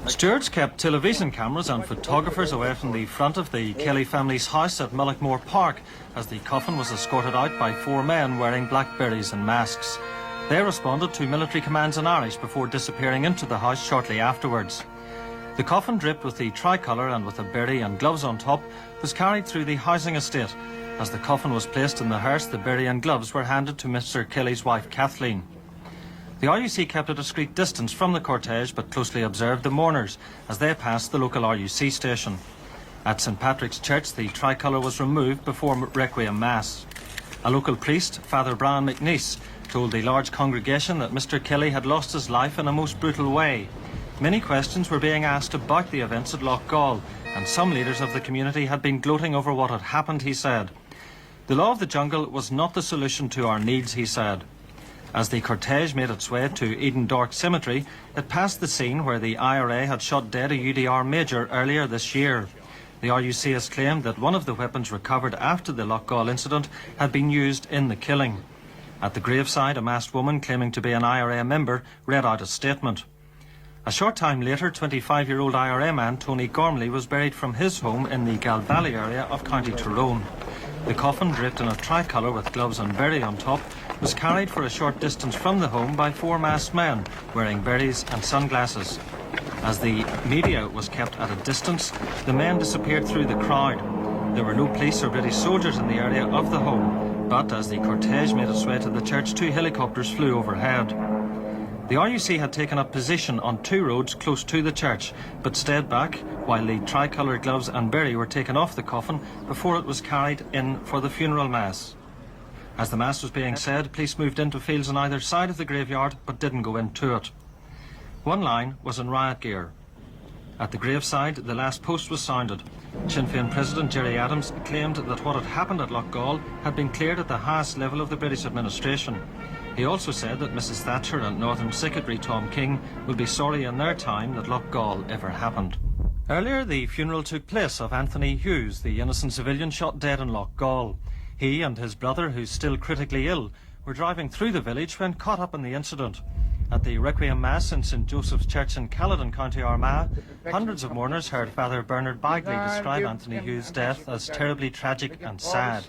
Stewards kept television cameras and photographers away from the front of the Kelly family's house at Mullaghmore Park as the coffin was escorted out by 4 men wearing black berets and masks. They responded to military commands in Irish before disappearing into the house shortly afterwards. The coffin, draped with the tricolour and with a beret and gloves on top, was carried through the housing estate. As the coffin was placed in the hearse, the beret and gloves were handed to Mr Kelly's wife Kathleen. The R.U.C kept a discreet distance from the cortege but closely observed the mourners as they passed the local R.U.C station. At St Patrick's Church, the tricolour was removed before Requiem Mass. A local priest, Father Brian McNeice, told the large congregation that Mr Kelly had lost his life in a most brutal way. Many questions were being asked about the events at Loughgall, and some leaders of the community had been gloating over what had happened, he said. The law of the jungle was not the solution to our needs, he said. As the cortege made its way to Eden Dork Cemetery, it passed the scene where the I.R.A. had shot dead a UDR major earlier this year. The R.U.C has claimed that one of the weapons recovered after the Loughgall incident had been used in the killing. At the graveside, a masked woman claiming to be an I.R.A. member read out a statement. A short time later, 25-year-old I.R.A. man Tony Gormley was buried from his home in the Galvalley area of County Tyrone. The coffin, draped in a tricolour with gloves and beret on top, was carried for a short distance from the home by 4 masked men wearing berets and sunglasses. As the media was kept at a distance, the men disappeared through the crowd. There were no police or British soldiers in the area of the home, but as the cortege made its way to the church, 2 helicopters flew overhead. The R.U.C had taken up position on 2 roads close to the church, but stayed back while the tricolour gloves and beret were taken off the coffin before it was carried in for the funeral mass. As the mass was being said, police moved into fields on either side of the graveyard but didn't go into it. One line was in riot gear. At the graveside, the last post was sounded. Sinn Féin President Gerry Adams claimed that what had happened at Loughgall had been cleared at the highest level of the British administration. He also said that Mrs Thatcher and Northern Secretary Tom King will be sorry in their time that Loughgall ever happened. Earlier, the funeral took place of Anthony Hughes, the innocent civilian shot dead in Loughgall. He and his brother, who's still critically ill, were driving through the village when caught up in the incident. At the Requiem Mass in St Joseph's Church in Caledon, County Armagh, hundreds of mourners heard Father Bernard Bagley describe Anthony Hughes' death as terribly tragic and sad.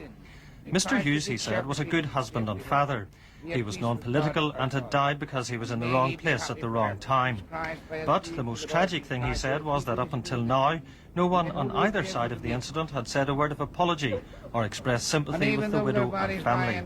Mr Hughes, he said, was a good husband and father. He was non-political and had died because he was in the wrong place at the wrong time. But the most tragic thing, he said, was that up until now, no one on either side of the incident had said a word of apology or expressed sympathy with the widow and family.